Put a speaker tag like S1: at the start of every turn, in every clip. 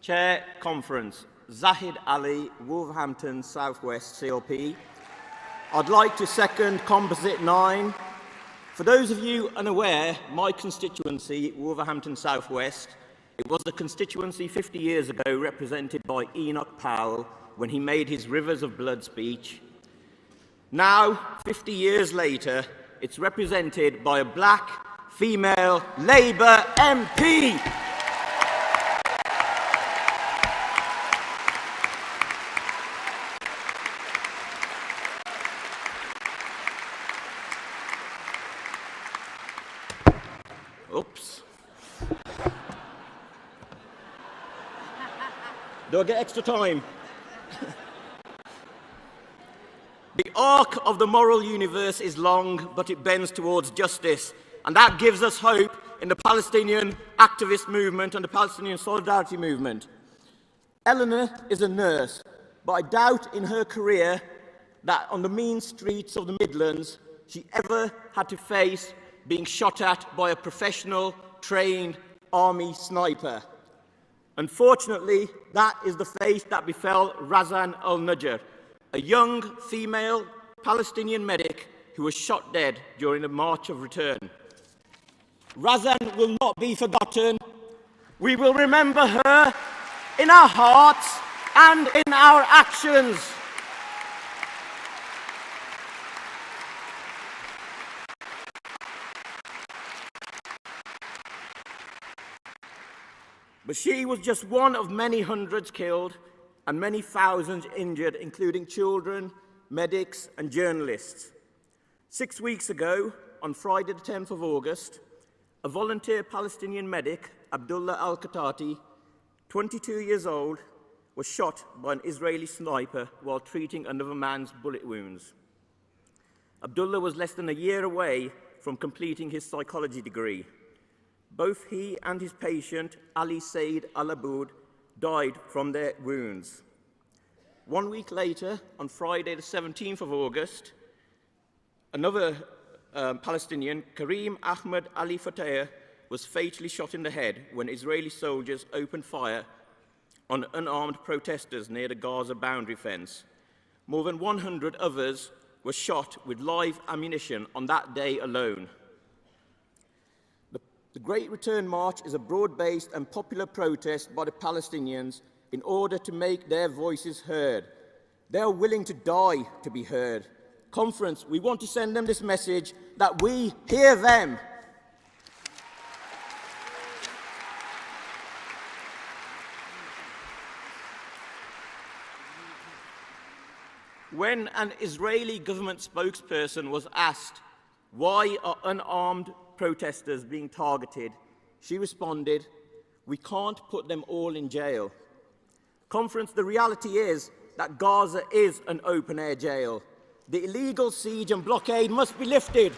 S1: Chair, Conference. Zahid Ali, Wolverhampton Southwest CLP. I'd like to second Composite 9. For those of you unaware, my constituency, Wolverhampton Southwest, it was the constituency 50 years ago represented by Enoch Powell when he made his Rivers of Blood speech. Now, 50 years later, it's represented by a black, female Labour MP. Oops. Do I get extra time? The arc of the moral universe is long, but it bends towards justice. And that gives us hope in the Palestinian activist movement and the Palestinian solidarity movement. Eleanor is a nurse, but I doubt in her career that on the mean streets of the Midlands, she ever had to face being shot at by a professional, trained army sniper. Unfortunately, that is the fate that befell Razan al-Najjar, a young female Palestinian medic who was shot dead during the March of Return. Razan will not be forgotten. We will remember her in our hearts and in our actions. But she was just one of many hundreds killed and many thousands injured, including children, medics, and journalists. 6 weeks ago, on Friday the 10th of August, a volunteer Palestinian medic, Abdullah al-Khatati, 22 years old, was shot by an Israeli sniper while treating another man's bullet wounds. Abdullah was less than a year away from completing his psychology degree. Both he and his patient, Ali Said al-Aboud, died from their wounds. 1 week later, on Friday the 17th of August, another Palestinian, Karim Ahmed Ali Fateh, was fatally shot in the head when Israeli soldiers opened fire on unarmed protesters near the Gaza boundary fence. More than 100 others were shot with live ammunition on that day alone. The Great Return March is a broad-based and popular protest by the Palestinians in order to make their voices heard. They are willing to die to be heard. Conference, we want to send them this message that we hear them. When an Israeli government spokesperson was asked, why are unarmed protesters being targeted, she responded, we can't put them all in jail. Conference, the reality is that Gaza is an open-air jail. The illegal siege and blockade must be lifted.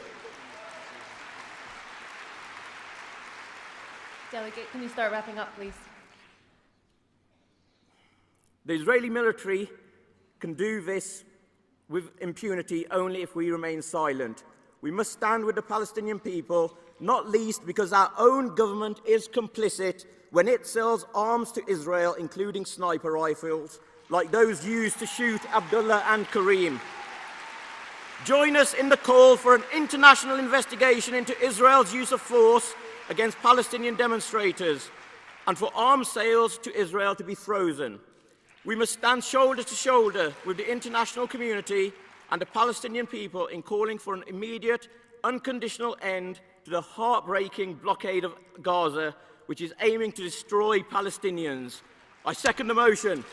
S2: Delegate, can you start wrapping up, please?
S1: The Israeli military can do this with impunity only if we remain silent. We must stand with the Palestinian people, not least because our own government is complicit when it sells arms to Israel, including sniper rifles, like those used to shoot Abdullah and Karim. Join us in the call for an international investigation into Israel's use of force against Palestinian demonstrators and for arms sales to Israel to be frozen. We must stand shoulder to shoulder with the international community and the Palestinian people in calling for an immediate, unconditional end to the heartbreaking blockade of Gaza, which is aiming to destroy Palestinians. I second the motion.